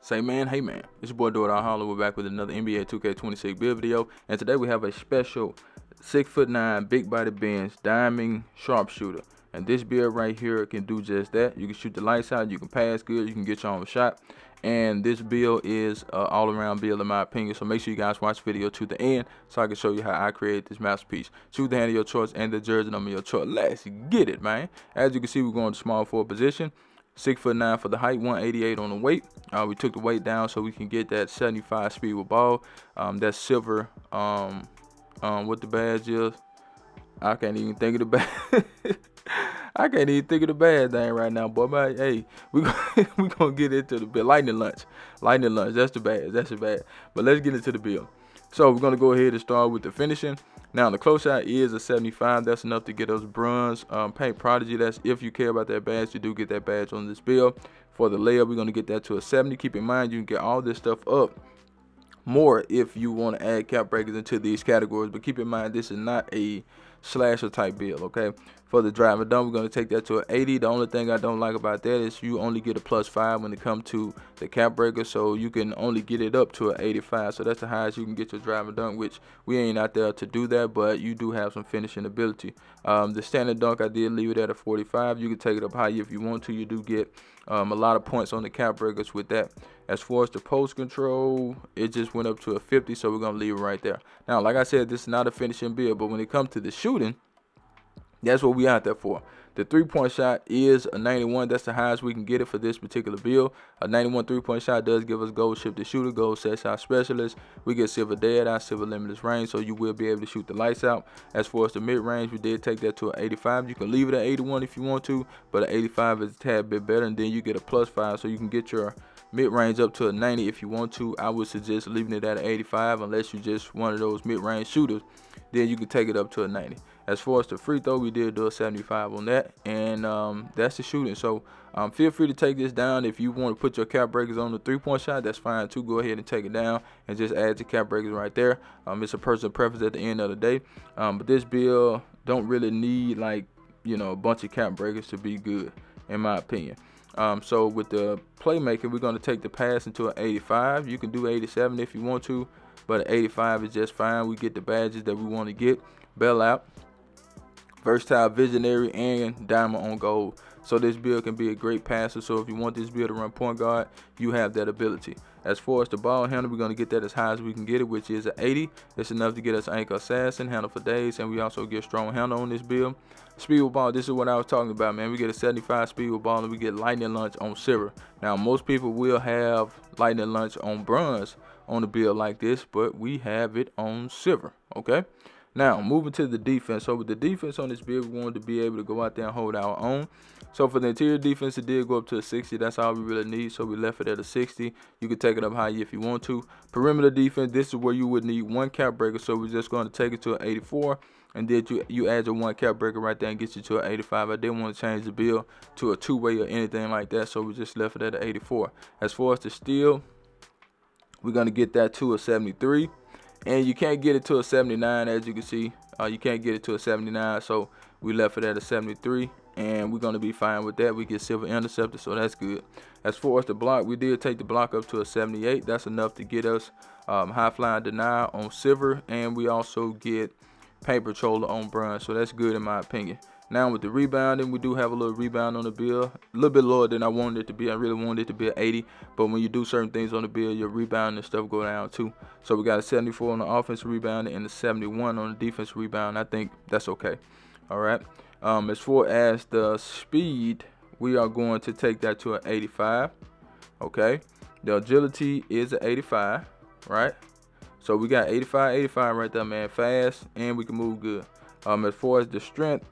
Say man, hey man, it's your boy Dora Holler. We're back with another NBA 2K26 build video, and today we have a special 6'9" big body bench diamond sharpshooter. And this build right here can do just that. You can shoot the lights out, you can pass good, you can get your own shot. And this build is an all-around build in my opinion. So make sure you guys watch the video to the end so I can show you how I create this masterpiece. Choose the hand of your choice and the jersey number of your choice. Let's get it, man. As you can see, we're going to small forward position. 6'9" for the height, 188 on the weight. We took the weight down so we can get that 75 speed with ball. That's silver. What the badge is, I can't even think of the badge. I can't even think of the bad thing right now, boy. But hey, we gonna get into the build. Lightning lunch. That's the bad. That's the bad. But let's get into the build. So we're gonna go ahead and start with the finishing. Now the close shot is a 75. That's enough to get us bronze paint prodigy. That's if you care about that badge, you do get that badge on this build. For the layup, we're gonna get that to a 70. Keep in mind you can get all this stuff up more if you want to add cap breakers into these categories, but keep in mind this is not a slasher type build. Okay, for the drive and dunk, we're going to take that to an 80. The only thing I don't like about that is you only get a +5 when it comes to the cap breaker, so you can only get it up to an 85. So that's the highest you can get your drive and dunk, which we ain't out there to do that, but you do have some finishing ability. The standard dunk, I did leave it at a 45. You can take it up high if you want to. You do get a lot of points on the cap breakers with that. As far as the post control, it just went up to a 50, so we're gonna leave it right there. Now, like I said, this is not a finishing build, but when it comes to the shooting, that's what we out there for. The 3-point shot is a 91. That's the highest we can get it for this particular build. A 91 3-point shot does give us gold shifted shooter, gold set shot specialist. We get silver dead eye, silver limitless range, so you will be able to shoot the lights out. As far as the mid range, we did take that to an 85. You can leave it at 81 if you want to, but an 85 is a tad bit better, and then you get a +5, so you can get your mid-range up to a 90 if you want to. I would suggest leaving it at an 85 unless you just one of those mid-range shooters. Then you can take it up to a 90. As far as the free throw, we did do a 75 on that, and that's the shooting. So feel free to take this down. If you want to put your cap breakers on the 3-point shot, that's fine too. Go ahead and take it down and just add the cap breakers right there. It's a personal preference at the end of the day, but this build don't really need like a bunch of cap breakers to be good in my opinion. So with the playmaking, we're going to take the pass into an 85. You can do 87 if you want to, but 85 is just fine. We get the badges that we want to get. Bell out, versatile, visionary, and diamond on gold. So this build can be a great passer. So if you want this build to run point guard, you have that ability. As far as the ball handle, we're going to get that as high as we can get it, which is an 80. That's enough to get us anchor assassin, handle for days, and we also get strong handle on this build. Speed with ball, this is what I was talking about, man. We get a 75 speed with ball, and we get lightning lunch on silver. Now, most people will have lightning lunch on bronze on a build like this, but we have it on silver, okay? Now, moving to the defense. So with the defense on this build, we wanted to be able to go out there and hold our own. So for the interior defense, it did go up to a 60. That's all we really need. So we left it at a 60. You can take it up high if you want to. Perimeter defense, this is where you would need one cap breaker. So we're just going to take it to an 84. And then you add your one cap breaker right there and get you to an 85. I didn't want to change the build to a two-way or anything like that. So we just left it at an 84. As far as the steal, we're going to get that to a 73. And you can't get it to a 79, as you can see. You can't get it to a 79, so we left it at a 73, and we're going to be fine with that. We get silver interceptor, so that's good. As far as the block, we did take the block up to a 78. That's enough to get us high flying denial on silver, and we also get paint patroller on bronze, so that's good in my opinion. Now with the rebounding, we do have a little rebound on the build, a little bit lower than I wanted it to be. I really wanted it to be an 80, but when you do certain things on the build, your rebound and stuff go down too. So we got a 74 on the offensive rebound and a 71 on the defensive rebound. I think that's okay. All right. As far as the speed, we are going to take that to an 85. Okay. The agility is an 85, right? So we got 85 right there, man. Fast, and we can move good. As far as the strength,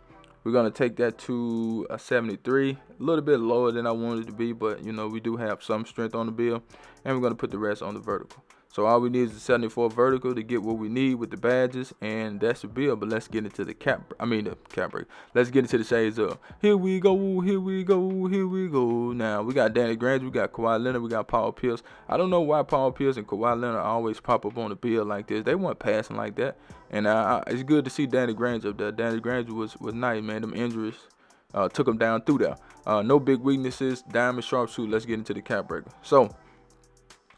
we're going to take that to a 73, a little bit lower than I wanted it to be, but, we do have some strength on the build, and we're going to put the rest on the vertical. So all we need is a 74 vertical to get what we need with the badges, and that's the build. But let's get into the cap break. Let's get into the shades up. Here we go, here we go, here we go. Now, we got Danny Granger, we got Kawhi Leonard, we got Paul Pierce. I don't know why Paul Pierce and Kawhi Leonard always pop up on the build like this. They weren't passing like that. And it's good to see Danny Granger up there. Danny Granger was nice, man. Them injuries took him down through there. No big weaknesses. Diamond sharpshooter. Let's get into the cap breaker. So,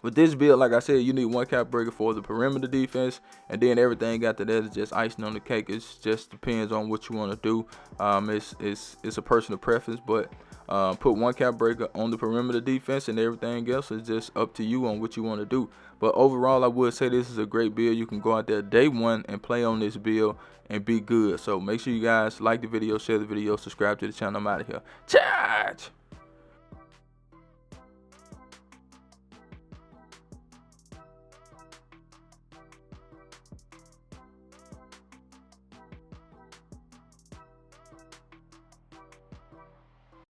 With this build, like I said, you need one cap breaker for the perimeter defense, and then everything after that is just icing on the cake. It just depends on what you want to do. It's a personal preference, but put one cap breaker on the perimeter defense, and everything else is just up to you on what you want to do. But overall, I would say this is a great build. You can go out there day one and play on this build and be good. So make sure you guys like the video, share the video, subscribe to the channel. I'm out of here. Charge!